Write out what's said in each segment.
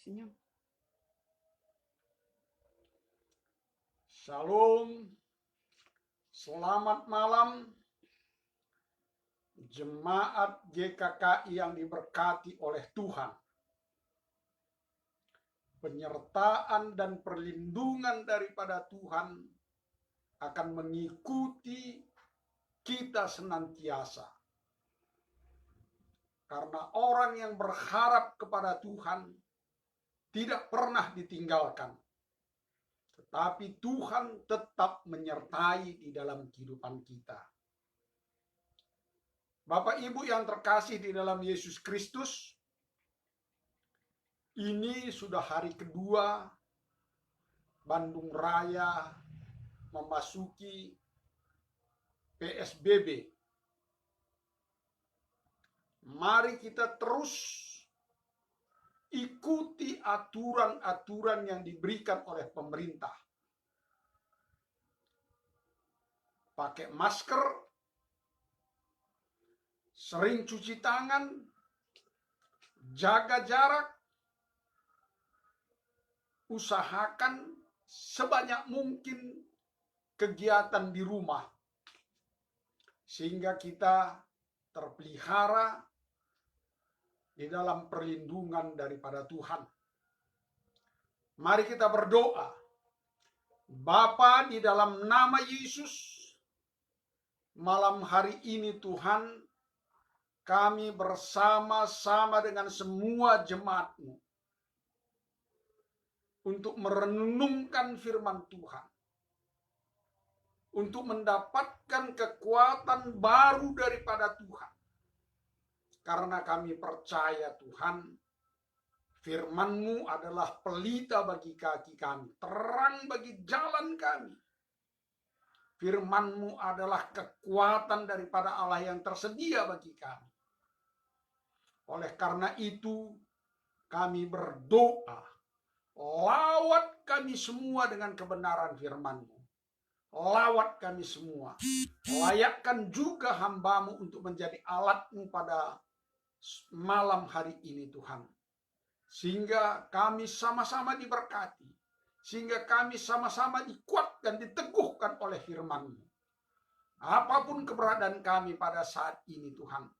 Senyum. Shalom, selamat malam jemaat GKKI yang diberkati oleh Tuhan. Penyertaan dan perlindungan daripada Tuhan akan mengikuti kita senantiasa. Karena orang yang berharap kepada Tuhan tidak pernah ditinggalkan. Tetapi Tuhan tetap menyertai di dalam kehidupan kita. Bapak Ibu yang terkasih di dalam Yesus Kristus, ini sudah hari kedua Bandung Raya memasuki PSBB. Mari kita terus ikuti aturan-aturan yang diberikan oleh pemerintah. Pakai masker, sering cuci tangan, jaga jarak, usahakan sebanyak mungkin kegiatan di rumah. Sehingga kita terpelihara di dalam perlindungan daripada Tuhan. Mari kita berdoa. Bapa, di dalam nama Yesus, malam hari ini Tuhan, kami bersama-sama dengan semua jemaat-Mu untuk merenungkan firman Tuhan, untuk mendapatkan kekuatan baru daripada Tuhan. Karena kami percaya Tuhan, firman-Mu adalah pelita bagi kaki kami, terang bagi jalan kami. Firman-Mu adalah kekuatan daripada Allah yang tersedia bagi kami. Oleh karena itu, kami berdoa, lawat kami semua dengan kebenaran firman-Mu. Lawat kami semua. Layakkan juga hamba-Mu untuk menjadi alat-Mu pada malam hari ini Tuhan. Sehingga kami sama-sama diberkati. Sehingga kami sama-sama dikuatkan, diteguhkan oleh firman-Mu. Apapun keberadaan kami pada saat ini Tuhan,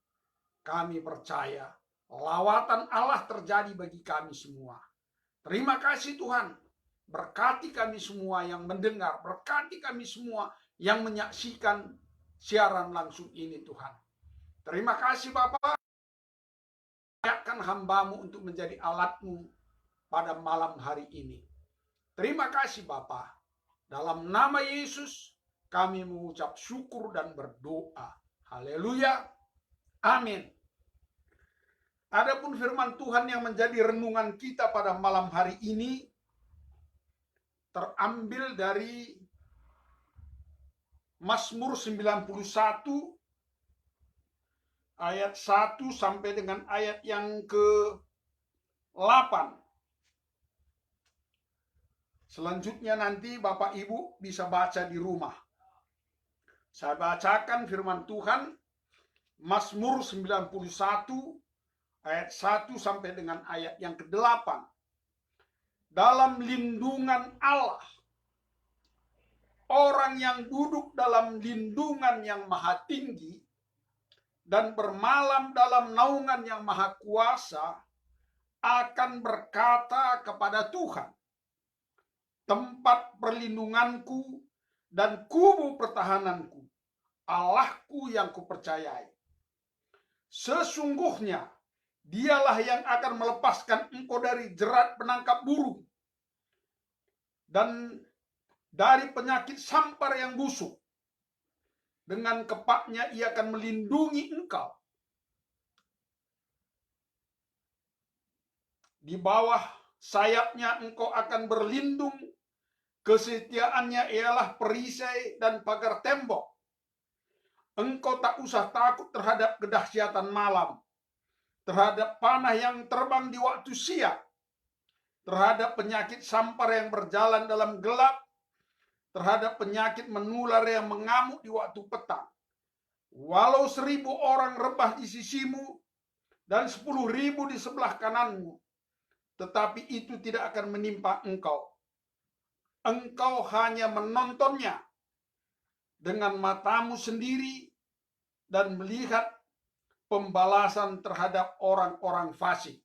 kami percaya lawatan Allah terjadi bagi kami semua. Terima kasih Tuhan. Berkati kami semua yang mendengar. Berkati kami semua yang menyaksikan siaran langsung ini Tuhan. Terima kasih Bapak. Layakkan hamba-Mu untuk menjadi alat-Mu pada malam hari ini. Terima kasih Bapa. Dalam nama Yesus kami mengucap syukur dan berdoa. Haleluya. Amin. Adapun firman Tuhan yang menjadi renungan kita pada malam hari ini terambil dari Mazmur 91 ayat 1 sampai dengan ayat yang ke-8. Selanjutnya nanti Bapak Ibu bisa baca di rumah. Saya bacakan firman Tuhan, Mazmur 91 ayat 1 sampai dengan ayat yang ke-8. Dalam lindungan Allah, orang yang duduk dalam lindungan yang maha tinggi dan bermalam dalam naungan yang maha kuasa akan berkata kepada Tuhan, tempat perlindunganku dan kubu pertahananku, Allahku yang kupercayai. Sesungguhnya dialah yang akan melepaskan engkau dari jerat penangkap burung dan dari penyakit sampar yang busuk. Dengan kepaknya ia akan melindungi engkau. Di bawah sayapnya engkau akan berlindung. Kesetiaannya ialah perisai dan pagar tembok. Engkau tak usah takut terhadap kedahsyatan malam, terhadap panah yang terbang di waktu siang, terhadap penyakit sampar yang berjalan dalam gelap, terhadap penyakit menular yang mengamuk di waktu petang. Walau 1000 orang rebah di sisimu dan 10.000 di sebelah kananmu, tetapi itu tidak akan menimpa engkau. Engkau hanya menontonnya dengan matamu sendiri dan melihat pembalasan terhadap orang-orang fasik.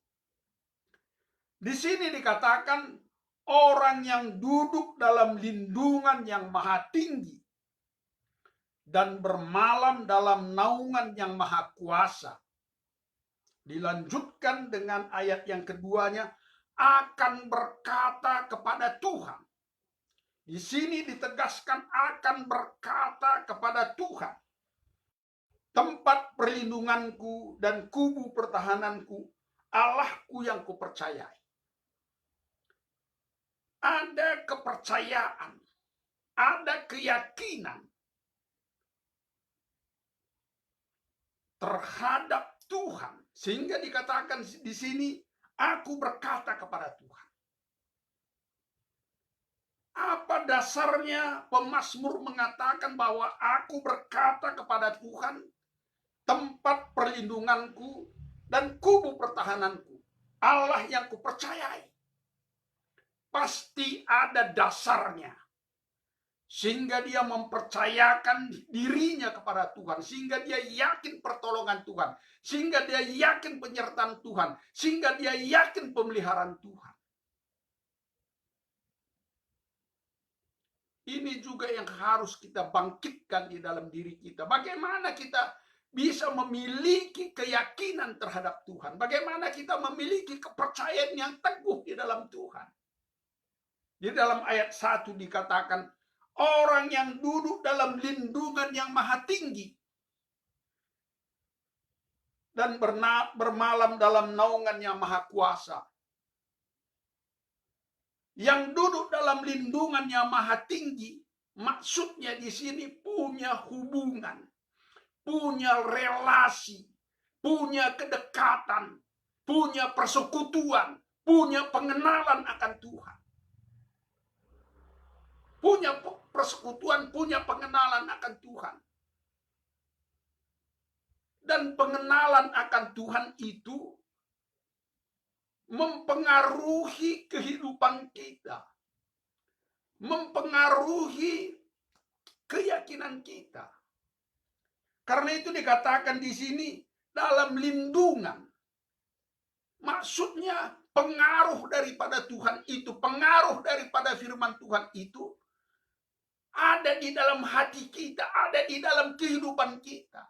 Di sini dikatakan orang yang duduk dalam lindungan yang maha tinggi dan bermalam dalam naungan yang maha kuasa. Dilanjutkan dengan ayat yang keduanya, akan berkata kepada Tuhan. Di sini ditegaskan akan berkata kepada Tuhan, tempat perlindunganku dan kubu pertahananku, Allahku yang kupercayai. Ada kepercayaan, ada keyakinan terhadap Tuhan, sehingga dikatakan di sini, aku berkata kepada Tuhan. Apa dasarnya pemazmur mengatakan bahwa aku berkata kepada Tuhan, tempat perlindunganku dan kubu pertahananku, Allah yang kupercayai? Pasti ada dasarnya, sehingga dia mempercayakan dirinya kepada Tuhan, sehingga dia yakin pertolongan Tuhan, sehingga dia yakin penyertaan Tuhan, sehingga dia yakin pemeliharaan Tuhan. Ini juga yang harus kita bangkitkan di dalam diri kita. Bagaimana kita bisa memiliki keyakinan terhadap Tuhan? Bagaimana kita memiliki kepercayaan yang teguh di dalam Tuhan? Di dalam ayat 1 dikatakan, orang yang duduk dalam lindungan yang maha tinggi dan bermalam dalam naungan yang maha kuasa. Yang duduk dalam lindungan yang maha tinggi, maksudnya di sini punya hubungan, punya relasi, punya kedekatan, punya persekutuan, punya pengenalan akan Tuhan. Punya persekutuan, punya pengenalan akan Tuhan. Dan pengenalan akan Tuhan itu mempengaruhi kehidupan kita, mempengaruhi keyakinan kita. Karena itu dikatakan di sini dalam lindungan. Maksudnya pengaruh daripada Tuhan itu, pengaruh daripada firman Tuhan itu ada di dalam hati kita, ada di dalam kehidupan kita.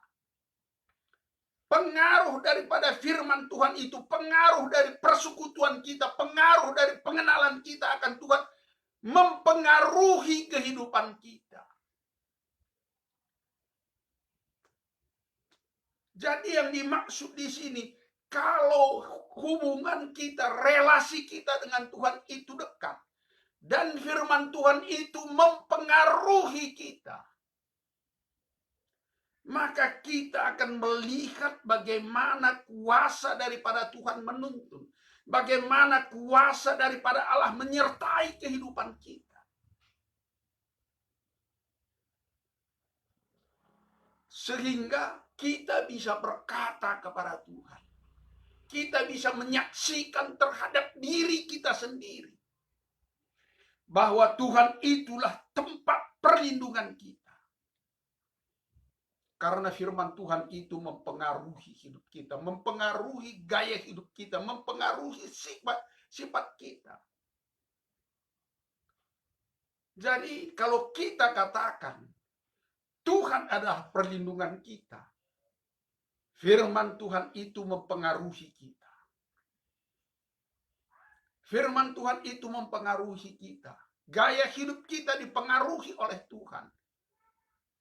Pengaruh daripada firman Tuhan itu, pengaruh dari persekutuan kita, pengaruh dari pengenalan kita akan Tuhan, mempengaruhi kehidupan kita. Jadi yang dimaksud di sini, kalau hubungan kita, relasi kita dengan Tuhan itu dekat, dan firman Tuhan itu mempengaruhi kita, maka kita akan melihat bagaimana kuasa daripada Tuhan menuntun, bagaimana kuasa daripada Allah menyertai kehidupan kita. Sehingga kita bisa berkata kepada Tuhan, kita bisa menyaksikan terhadap diri kita sendiri bahwa Tuhan itulah tempat perlindungan kita. Karena firman Tuhan itu mempengaruhi hidup kita, mempengaruhi gaya hidup kita, mempengaruhi sifat kita. Jadi kalau kita katakan Tuhan adalah perlindungan kita, firman Tuhan itu mempengaruhi kita. Firman Tuhan itu mempengaruhi kita. Gaya hidup kita dipengaruhi oleh Tuhan.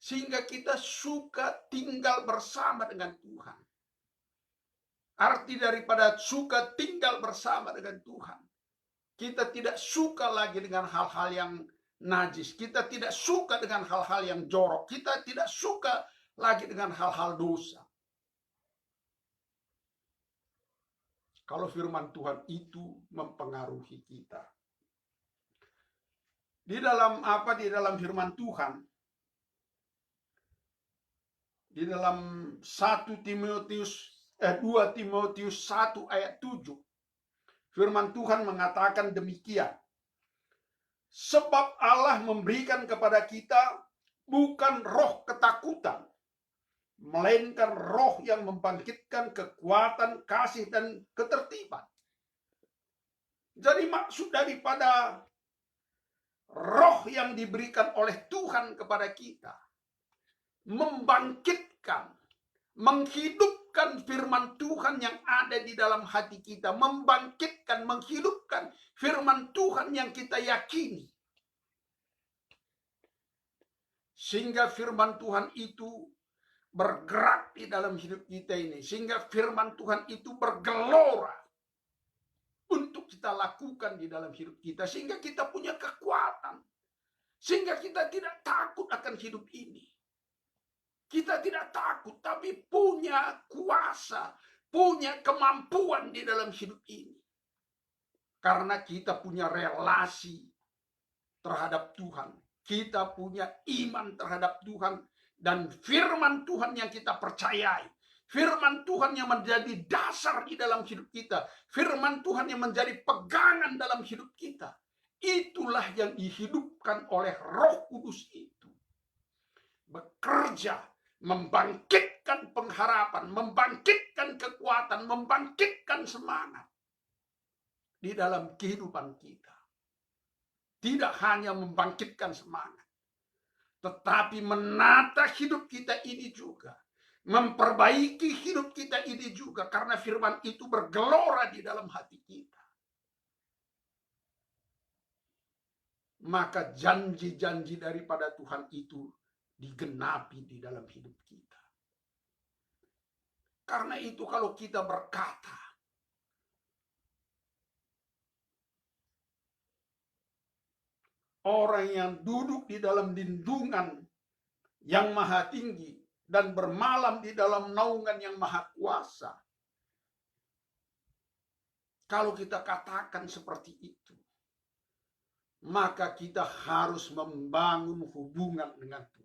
Sehingga kita suka tinggal bersama dengan Tuhan. Arti daripada suka tinggal bersama dengan Tuhan, kita tidak suka lagi dengan hal-hal yang najis. Kita tidak suka dengan hal-hal yang jorok. Kita tidak suka lagi dengan hal-hal dosa. Kalau firman Tuhan itu mempengaruhi kita. Di dalam firman Tuhan, di dalam 2 Timotius 1 ayat 7, Firman Tuhan mengatakan demikian. Sebab Allah memberikan kepada kita bukan roh ketakutan, melainkan roh yang membangkitkan kekuatan, kasih, dan ketertiban. Jadi maksud daripada roh yang diberikan oleh Tuhan kepada kita membangkitkan, menghidupkan firman Tuhan yang ada di dalam hati kita, membangkitkan, menghidupkan firman Tuhan yang kita yakini. Sehingga firman Tuhan itu bergerak di dalam hidup kita ini. Sehingga firman Tuhan itu bergelora untuk kita lakukan di dalam hidup kita. Sehingga kita punya kekuatan. Sehingga kita tidak takut akan hidup ini. Kita tidak takut, tapi punya kuasa, punya kemampuan di dalam hidup ini. Karena kita punya relasi terhadap Tuhan. Kita punya iman terhadap Tuhan. Dan firman Tuhan yang kita percayai. Firman Tuhan yang menjadi dasar di dalam hidup kita. Firman Tuhan yang menjadi pegangan dalam hidup kita. Itulah yang dihidupkan oleh Roh Kudus itu. Bekerja, membangkitkan pengharapan, membangkitkan kekuatan, membangkitkan semangat di dalam kehidupan kita. Tidak hanya membangkitkan semangat, tetapi menata hidup kita ini juga, memperbaiki hidup kita ini juga, karena firman itu bergelora di dalam hati kita. Maka janji-janji daripada Tuhan itu digenapi di dalam hidup kita. Karena itu kalau kita berkata, orang yang duduk di dalam lindungan yang maha tinggi dan bermalam di dalam naungan yang maha kuasa. Kalau kita katakan seperti itu, maka kita harus membangun hubungan dengan Tuhan.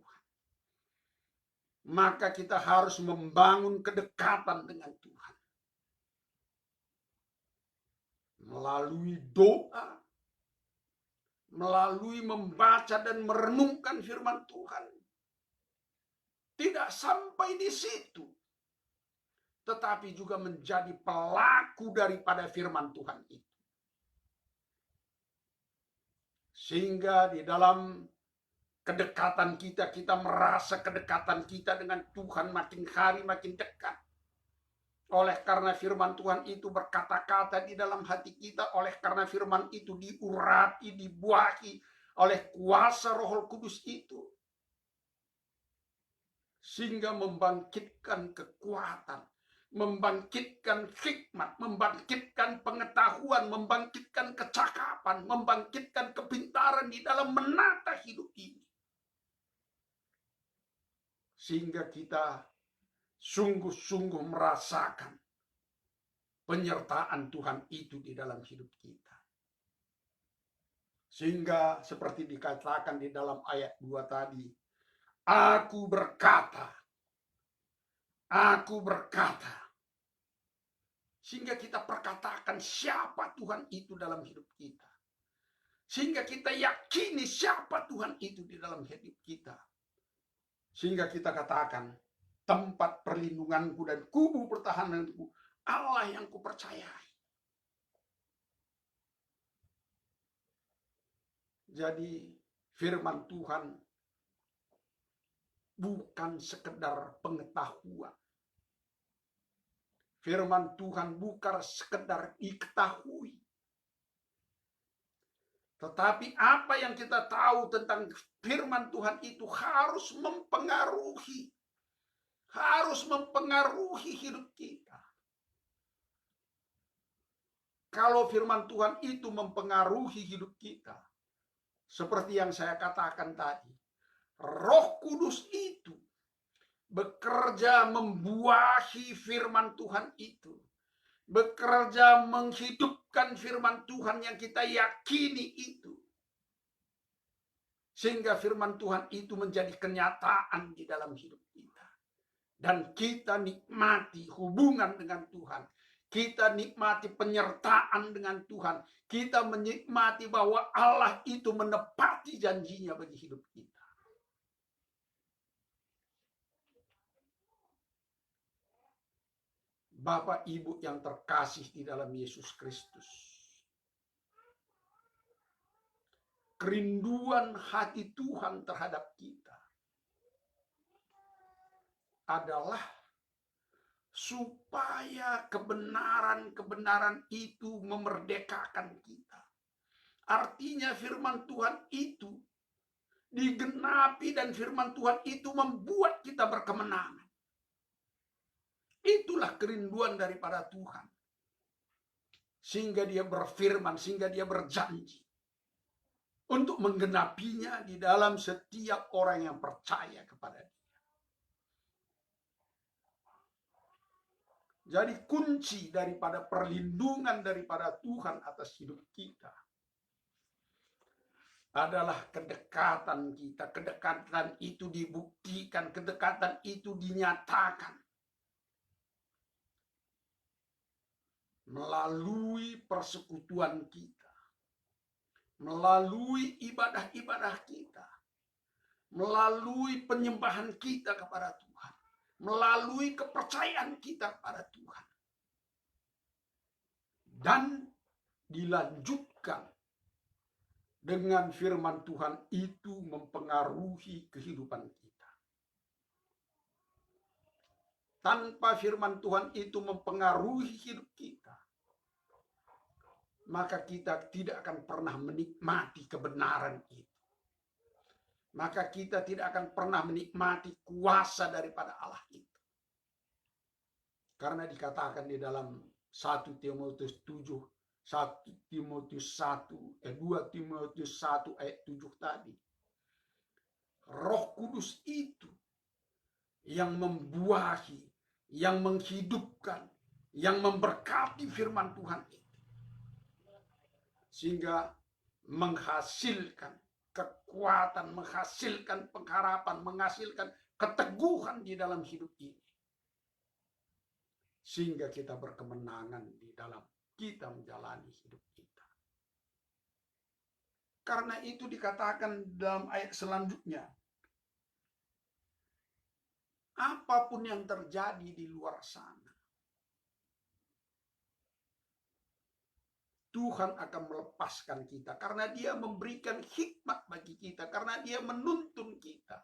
Maka kita harus membangun kedekatan dengan Tuhan. Melalui doa, melalui membaca dan merenungkan firman Tuhan. Tidak sampai di situ, tetapi juga menjadi pelaku daripada firman Tuhan itu. Sehingga di dalam kedekatan kita, kita merasa kedekatan kita dengan Tuhan makin hari makin dekat. Oleh karena firman Tuhan itu berkata-kata di dalam hati kita, oleh karena firman itu diurapi, dibuahi oleh kuasa Roh Kudus itu. Sehingga membangkitkan kekuatan, membangkitkan hikmat, membangkitkan pengetahuan, membangkitkan kecakapan, membangkitkan kepintaran di dalam menata hidup ini. Sehingga kita sungguh-sungguh merasakan penyertaan Tuhan itu di dalam hidup kita. Sehingga seperti dikatakan di dalam ayat 2 tadi, aku berkata. Sehingga kita perkatakan siapa Tuhan itu dalam hidup kita. Sehingga kita yakini siapa Tuhan itu di dalam hidup kita. Sehingga kita katakan, tempat perlindunganku dan kubu pertahananku, Allah yang kupercayai. Jadi firman Tuhan bukan sekedar pengetahuan. Firman Tuhan bukan sekedar diketahui. Tetapi apa yang kita tahu tentang firman Tuhan itu harus mempengaruhi. Harus mempengaruhi hidup kita. Kalau firman Tuhan itu mempengaruhi hidup kita, seperti yang saya katakan tadi, Roh Kudus itu bekerja membuahi firman Tuhan itu. Bekerja menghidupkan firman Tuhan yang kita yakini itu. Sehingga firman Tuhan itu menjadi kenyataan di dalam hidup kita. Dan kita nikmati hubungan dengan Tuhan. Kita nikmati penyertaan dengan Tuhan. Kita menikmati bahwa Allah itu menepati janjinya bagi hidup kita. Bapak Ibu yang terkasih di dalam Yesus Kristus, kerinduan hati Tuhan terhadap kita adalah supaya kebenaran-kebenaran itu memerdekakan kita. Artinya firman Tuhan itu digenapi dan firman Tuhan itu membuat kita berkemenangan. Itulah kerinduan daripada Tuhan. Sehingga dia berfirman, sehingga dia berjanji untuk menggenapinya di dalam setiap orang yang percaya kepada dia. Jadi kunci daripada perlindungan daripada Tuhan atas hidup kita adalah kedekatan kita. Kedekatan itu dibuktikan, kedekatan itu dinyatakan melalui persekutuan kita, melalui ibadah-ibadah kita, melalui penyembahan kita kepada Tuhan, melalui kepercayaan kita kepada Tuhan, dan dilanjutkan dengan firman Tuhan itu mempengaruhi kehidupan kita. Tanpa firman Tuhan itu mempengaruhi hidup kita, maka kita tidak akan pernah menikmati kebenaran itu. Maka kita tidak akan pernah menikmati kuasa daripada Allah itu. Karena dikatakan di dalam 1 Timotius 7, 1 Timotius 1, 2 Timotius 1 ayat 7 tadi. Roh Kudus itu yang membuahi, yang menghidupkan, yang memberkati firman Tuhan itu. Sehingga menghasilkan kekuatan, menghasilkan pengharapan, menghasilkan keteguhan di dalam hidup ini. Sehingga kita berkemenangan di dalam kita menjalani hidup kita. Karena itu dikatakan dalam ayat selanjutnya, apapun yang terjadi di luar sana, Tuhan akan melepaskan kita karena dia memberikan hikmat bagi kita, karena dia menuntun kita.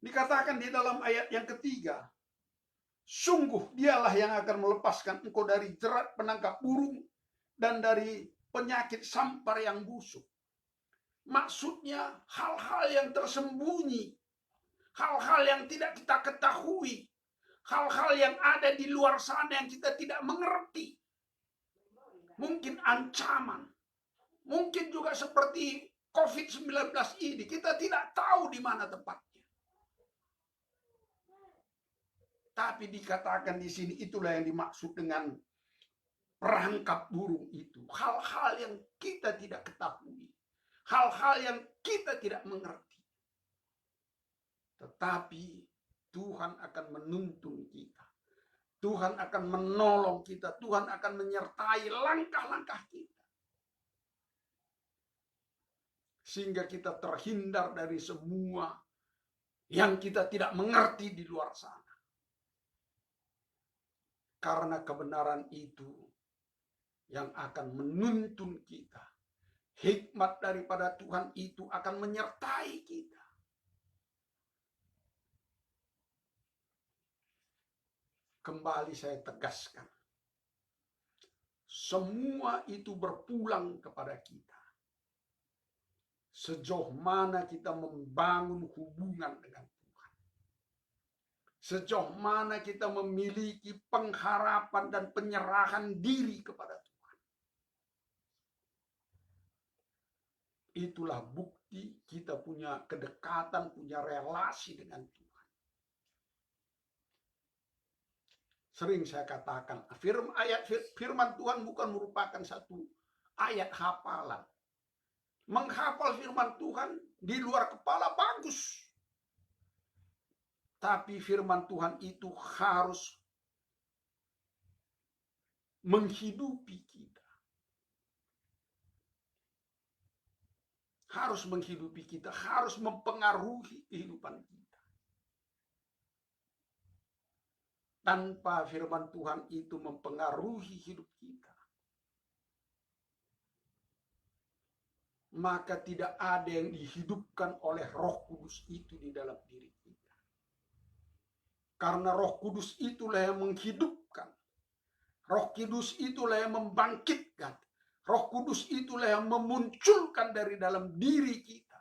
Dikatakan di dalam ayat yang ketiga, sungguh dialah yang akan melepaskan engkau dari jerat penangkap burung dan dari penyakit sampar yang busuk. Maksudnya hal-hal yang tersembunyi, hal-hal yang tidak kita ketahui, hal-hal yang ada di luar sana yang kita tidak mengerti. Mungkin ancaman, mungkin juga seperti COVID-19 ini, kita tidak tahu di mana tempatnya. Tapi dikatakan di sini itulah yang dimaksud dengan perangkap burung itu. Hal-hal yang kita tidak ketahui, hal-hal yang kita tidak mengerti. Tetapi Tuhan akan menuntun kita. Tuhan akan menolong kita. Tuhan akan menyertai langkah-langkah kita. Sehingga kita terhindar dari semua yang kita tidak mengerti di luar sana. Karena kebenaran itu yang akan menuntun kita. Hikmat daripada Tuhan itu akan menyertai kita. Kembali saya tegaskan, semua itu berpulang kepada kita. Sejauh mana kita membangun hubungan dengan Tuhan. Sejauh mana kita memiliki pengharapan dan penyerahan diri kepada Tuhan. Itulah bukti kita punya kedekatan, punya relasi dengan Tuhan. Sering saya katakan, firman Tuhan bukan merupakan satu ayat hafalan. Menghafal firman Tuhan di luar kepala bagus. Tapi firman Tuhan itu harus menghidupi kita. Harus menghidupi kita, harus mempengaruhi kehidupan kita. Tanpa firman Tuhan itu mempengaruhi hidup kita, maka tidak ada yang dihidupkan oleh Roh Kudus itu di dalam diri kita. Karena Roh Kudus itulah yang menghidupkan. Roh Kudus itulah yang membangkitkan. Roh Kudus itulah yang memunculkan dari dalam diri kita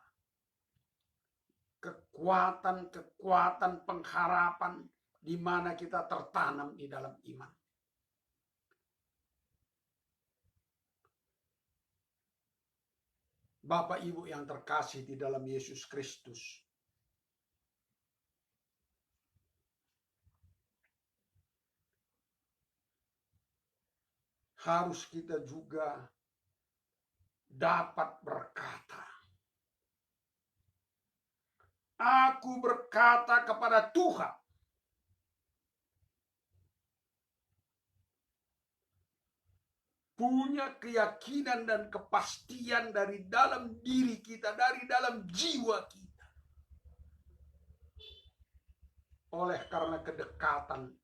kekuatan-kekuatan pengharapan di mana kita tertanam di dalam iman. Bapak Ibu yang terkasih di dalam Yesus Kristus, harus kita juga dapat berkata, aku berkata kepada Tuhan, punya keyakinan dan kepastian dari dalam diri kita, dari dalam jiwa kita. Oleh karena kedekatan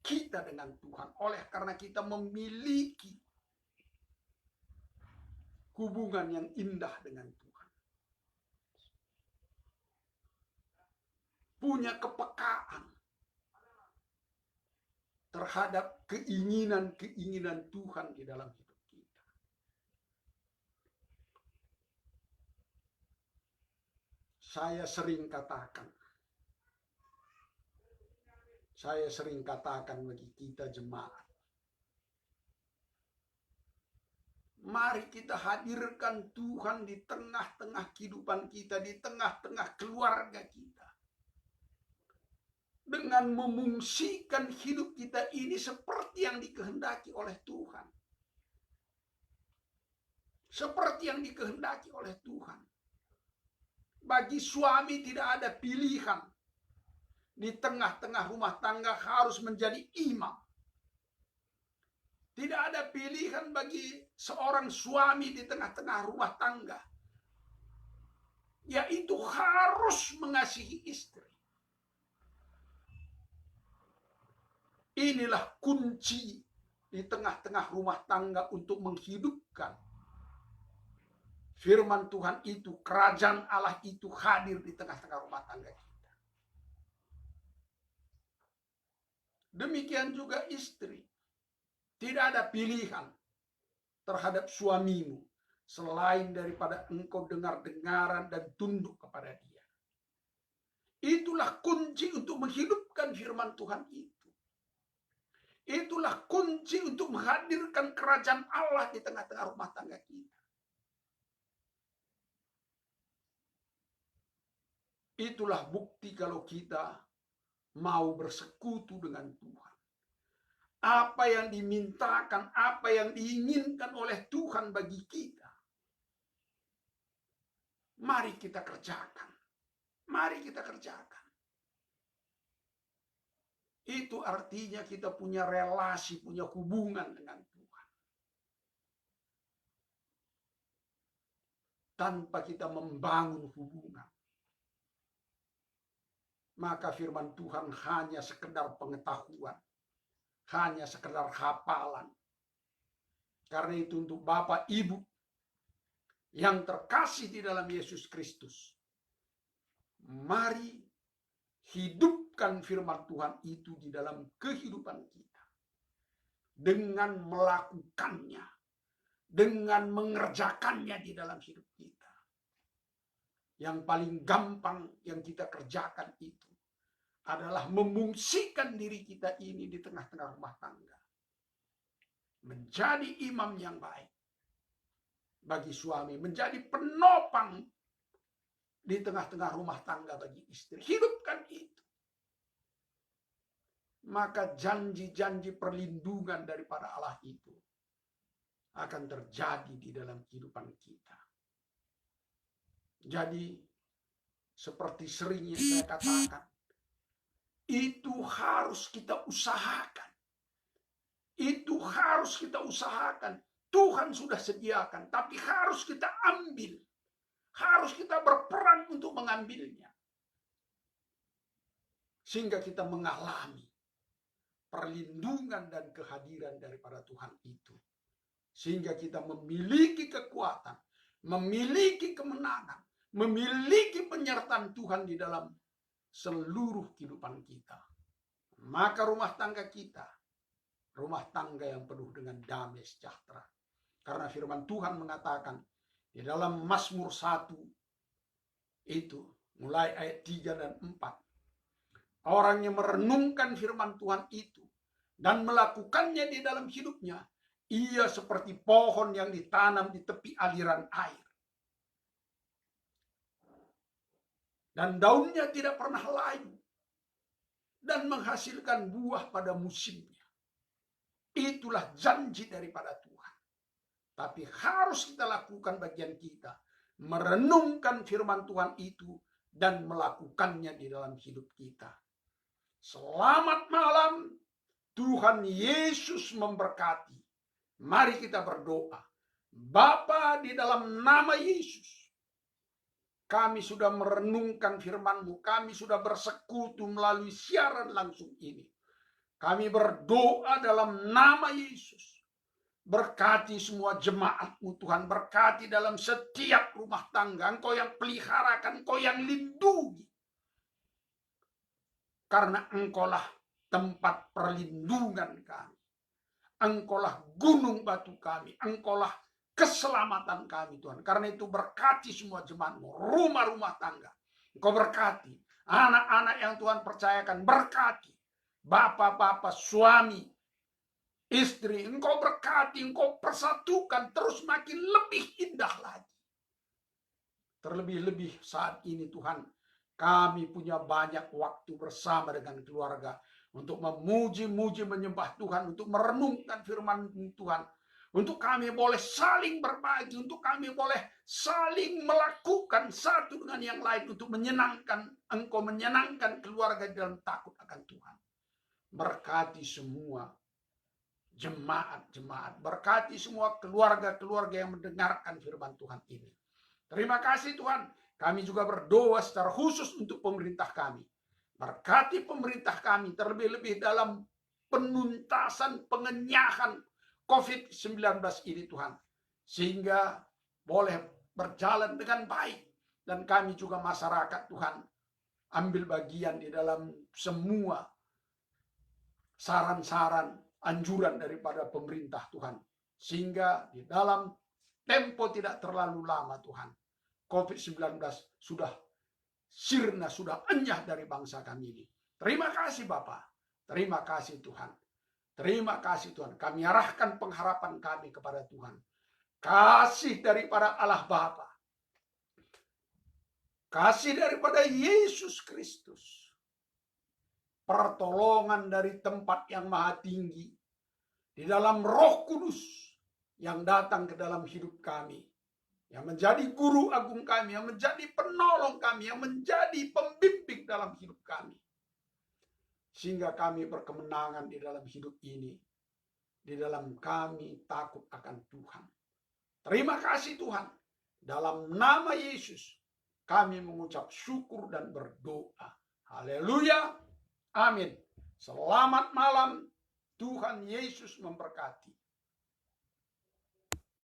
kita dengan Tuhan, oleh karena kita memiliki hubungan yang indah dengan Tuhan. Punya kepekaan terhadap keinginan-keinginan Tuhan di dalam hidup kita. Saya sering katakan bagi kita jemaat, mari kita hadirkan Tuhan di tengah-tengah kehidupan kita, di tengah-tengah keluarga kita. Dengan memungsikan hidup kita ini seperti yang dikehendaki oleh Tuhan. Seperti yang dikehendaki oleh Tuhan. Bagi suami tidak ada pilihan. Di tengah-tengah rumah tangga harus menjadi imam. Tidak ada pilihan bagi seorang suami di tengah-tengah rumah tangga, yaitu harus mengasihi istri. Inilah kunci di tengah-tengah rumah tangga untuk menghidupkan firman Tuhan itu, kerajaan Allah itu hadir di tengah-tengah rumah tangga kita. Demikian juga istri. Tidak ada pilihan terhadap suamimu selain daripada engkau dengar-dengaran dan tunduk kepada dia. Itulah kunci untuk menghidupkan firman Tuhan itu. Itulah kunci untuk menghadirkan kerajaan Allah di tengah-tengah rumah tangga kita. Itulah bukti kalau kita mau bersekutu dengan Tuhan. Apa yang dimintakan, apa yang diinginkan oleh Tuhan bagi kita, mari kita kerjakan. Mari kita kerjakan. Itu artinya kita punya relasi, punya hubungan dengan Tuhan. Tanpa kita membangun hubungan, maka firman Tuhan hanya sekedar pengetahuan, hanya sekedar hafalan. Karena itu untuk Bapak Ibu yang terkasih di dalam Yesus Kristus, mari hidupkan firman Tuhan itu di dalam kehidupan kita. Dengan melakukannya, dengan mengerjakannya di dalam hidup kita. Yang paling gampang yang kita kerjakan itu adalah memungsikan diri kita ini di tengah-tengah rumah tangga. Menjadi imam yang baik bagi suami, menjadi penopang di tengah-tengah rumah tangga bagi istri. Hidupkan itu. Maka janji-janji perlindungan daripada Allah itu akan terjadi di dalam kehidupan kita. Jadi, seperti seringnya saya katakan, itu harus kita usahakan. itu harus kita usahakan. Tuhan sudah sediakan, tapi harus kita ambil. Harus kita berperan untuk mengambilnya. Sehingga kita mengalami perlindungan dan kehadiran daripada Tuhan itu. Sehingga kita memiliki kekuatan, memiliki kemenangan, memiliki penyertaan Tuhan di dalam seluruh kehidupan kita. Maka rumah tangga kita, rumah tangga yang penuh dengan damai sejahtera. Karena firman Tuhan mengatakan di dalam Mazmur 1 itu, mulai ayat 3 dan 4. Orang yang merenungkan firman Tuhan itu dan melakukannya di dalam hidupnya, ia seperti pohon yang ditanam di tepi aliran air. Dan daunnya tidak pernah layu dan menghasilkan buah pada musimnya. Itulah janji daripada Tuhan. Tapi harus kita lakukan bagian kita, merenungkan firman Tuhan itu dan melakukannya di dalam hidup kita. Selamat malam, Tuhan Yesus memberkati. Mari kita berdoa. Bapa, di dalam nama Yesus, kami sudah merenungkan firman-Mu, kami sudah bersekutu melalui siaran langsung ini. Kami berdoa dalam nama Yesus. Berkati semua jemaat-Mu Tuhan, berkati dalam setiap rumah tangga. Engkau yang peliharakan, Engkau yang lindungi. Karena Engkaulah tempat perlindungan kami. Engkaulah gunung batu kami, Engkaulah keselamatan kami Tuhan. Karena itu berkati semua jemaat-Mu, rumah-rumah tangga. Engkau berkati anak-anak yang Tuhan percayakan, berkati bapak-bapak, suami, istri, Engkau berkati, Engkau persatukan terus makin lebih indah lagi. Terlebih-lebih saat ini Tuhan, kami punya banyak waktu bersama dengan keluarga untuk memuji-muji, menyembah Tuhan, untuk merenungkan firman Tuhan, untuk kami boleh saling berbagi, untuk kami boleh saling melakukan satu dengan yang lain untuk menyenangkan Engkau, menyenangkan keluarga dalam takut akan Tuhan. Berkati semua jemaat-jemaat, berkati semua keluarga-keluarga yang mendengarkan firman Tuhan ini. Terima kasih Tuhan. Kami juga berdoa secara khusus untuk pemerintah kami. Berkati pemerintah kami terlebih-lebih dalam penuntasan pengenyahan COVID-19 ini Tuhan. Sehingga boleh berjalan dengan baik. Dan kami juga masyarakat Tuhan ambil bagian di dalam semua saran-saran, anjuran daripada pemerintah Tuhan. Sehingga di dalam tempo tidak terlalu lama Tuhan, COVID-19 sudah sirna, sudah enyah dari bangsa kami ini. Terima kasih Bapak. Terima kasih Tuhan. Terima kasih Tuhan. Kami arahkan pengharapan kami kepada Tuhan. Kasih daripada Allah Bapa. Kasih daripada Yesus Kristus. Pertolongan dari tempat yang maha tinggi. Di dalam Roh Kudus yang datang ke dalam hidup kami. Yang menjadi guru agung kami, yang menjadi penolong kami, yang menjadi pembimbing dalam hidup kami. Sehingga kami berkemenangan di dalam hidup ini. Di dalam kami takut akan Tuhan. Terima kasih Tuhan. Dalam nama Yesus kami mengucap syukur dan berdoa. Haleluya. Amin. Selamat malam. Tuhan Yesus memberkati.